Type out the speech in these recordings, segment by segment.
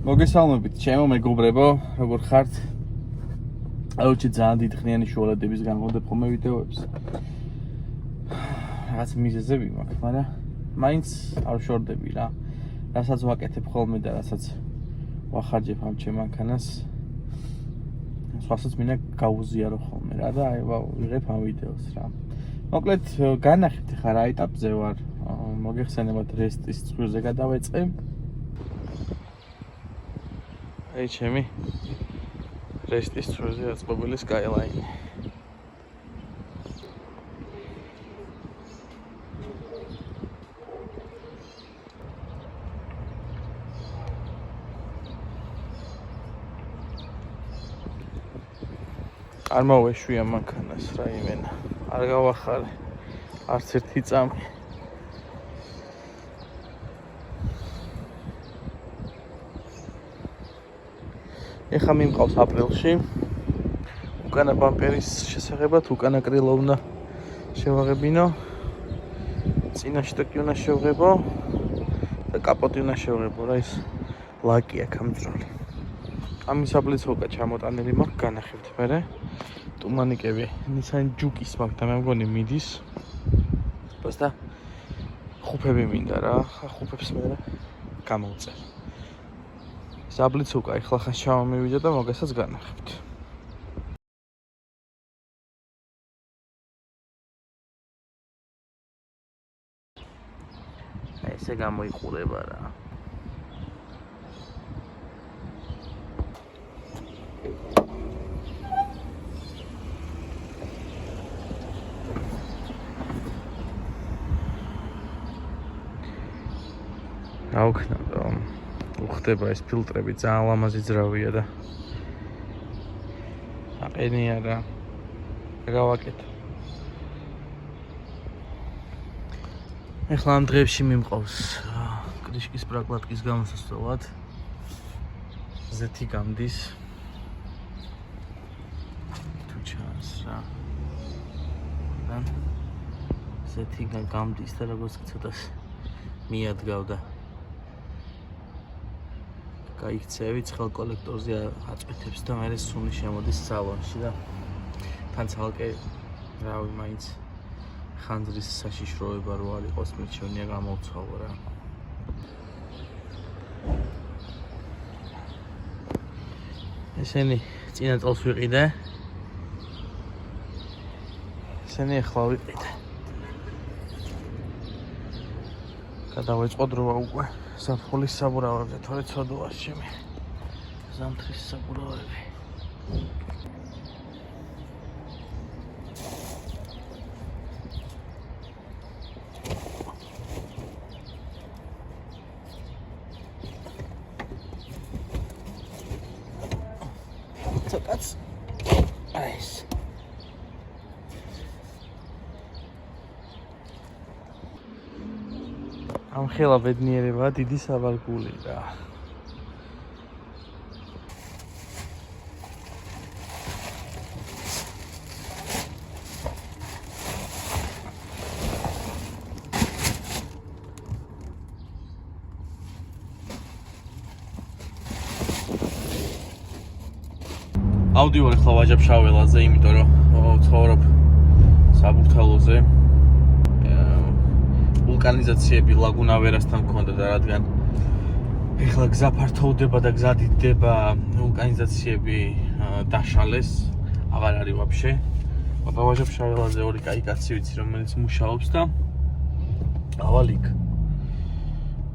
მოგესალმებით, ჩემო მეგობრებო, როგორ ხართ? აუჩი ძალიან დიდხნიანი შუალედების გამოდებ ხოლმე ვიდეოებს. რაც მიზეზები მაქვს, მაგრამ მაინც არ ვშორდები რა. რასაც ვაკეთებ ხოლმე და რასაც ვახარჯებ ამ ჩემ მანქანას. სხვასაც მინდა გავუზიარო ხოლმე რა და აი ვიღებ ამ ვიდეოს რა. მოკლედ განახეთ ხა რა ეტაპზე ვარ. მოგეხსენებათ რესტის წვირზე გადავეწყე. Hey, ჩემი რესტის წვირზე აწყობილი Skyline. არ მოვეშვია მანქანას რა იმენა. არ გავახარე არც ერთი წამი. ეხლა მიმყავს აპრილში. უკანა ბამპერის შესაღებად უკანა კრილო უნდა შევაღებინო. წინაშე ტაკი უნდა შევღებო და კაპოტი უნდა შევღებო რა ის ლაკი აქვს ამძროლი. ამის აპლიცოკა ჩამოტანილი მაქვს განახებთ მერე. ტუმანიკები Nissan Juke-ის მაქვს და მე მგონი მიდის. просто ხუფები მინდა რა. ხუფებს მერე გამოვწე. აპლიცოკა ეხლა ხან ჩამოვიდა და მოგესაც განახებთ. ესე გამოიყურება რა. რა ვქნა და უხდება ეს ფილტრები ძალიან ლამაზი ძრავია და აყენია რა. გავაკეთე. ეხლა ამ დღეებში მიმყავს კრიშკის პრაკლატკის გამოსასწორად. ზეთი გამდის. თუ ჩანს რა. და ზეთი გამდის და როგორც ცოტას მიადგავდა. გაიქცევი ცხელ კოლექტორზე აწყვეთებს და მერე სუნი შემოდის სალონში და თან ცალკე რავი მაინც ხანძრის საშიშროება რო არ იყოს მიჩვენია გამოვცვალო რა. ესენი წინა წელს ვიყიდე. ესენი ახლა ვიყიდე. გადავეწყო დროა უკვე. საფხულის საბურავებზე თორე ცოდოა ჩემი ზამთრის საბურავები. ცოტაც აი ეს ამ ხელა ბედნიერება დიდი საბარგული რა. ავდივარ ახლა ვაჯაბშაველაზე, იმიტომ რომ ცხოვრობ საბურთალოზე. ვულკანიზაციები ლაგუნავერასთან მქონდა და რადგან ეხლა გზა ფართოვდება და გზა დიდდება, ვულკანიზაციები დაშალეს, აღარ არის ვაფშე. მაგრამ ვაჯაბშაველაზე ორი კაი კაცი ვიცი, რომელიც მუშაობს და ავალ იქ.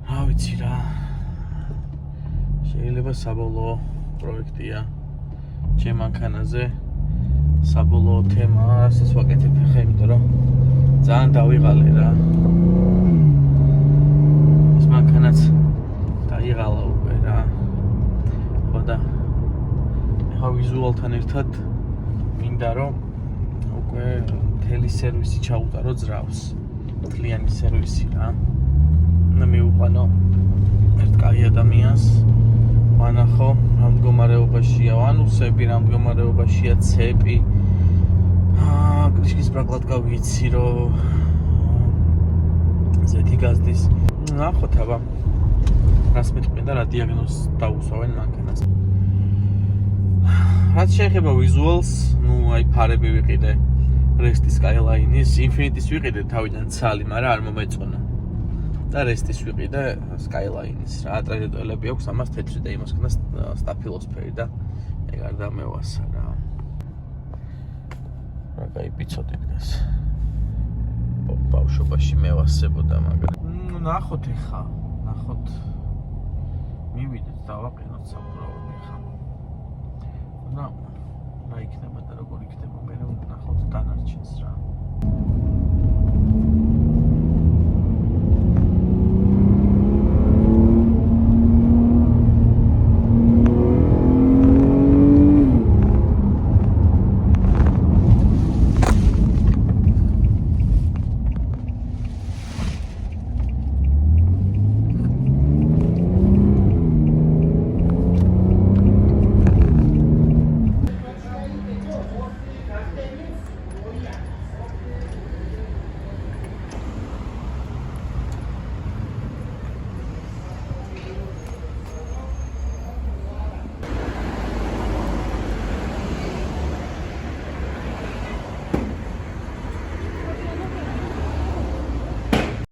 რა ვიცი რა. შეიძლება საბოლოო პროექტია ჩემ მანქანაზე. საბოლოო თემა ასაც ვაკეთებ ხე, იმიტომ რომ ძალიან დავიღალე რა. ეს მანქანაც დაიღალა უკვე რა. ხო და ახლა ვიზუალთან ერთად მინდა რომ უკვე მთელი სერვისი ჩაუტარო ძრავს. მთლიანი სერვისი რა. და მივუყვანო ერთ კაი ადამიანს. ვანახო რა მდგომარეობაშია ვანუსები, რა მდგომარეობაშია ცეპი. კრიშკის პრაკლატკა ვიცი რომ ზეთი გაზდის. ნახოთ აბა. რას მეტყვი და რა დიაგნოზს დაუსვავენ მანქანას. რაც შეეხება ვიზუალს, ნუ აი ფარები ვიყიდე Rest Skyline-ის, Infinity-ს ვიყიდე თავიდან ცალი, მაგრამ არ მომეწონა. და Rest-ის ვიყიდე Skyline-ის. რა ტრადიტორები აქვს ამას თეთრი და იმას ქნა სტაფილოსფერი და ეგ არ დამევასა რა. რა კაი პიცოდი დგას. ბავშვობაში მევასებოდა, მაგრამ ნუ ნახოთ ეხა, ნახოთ. მივიდეთ დავაყენოთ საბურავები ხა. რა იქნება და როგორ იქნება მე ნახოთ დანარჩენს რა.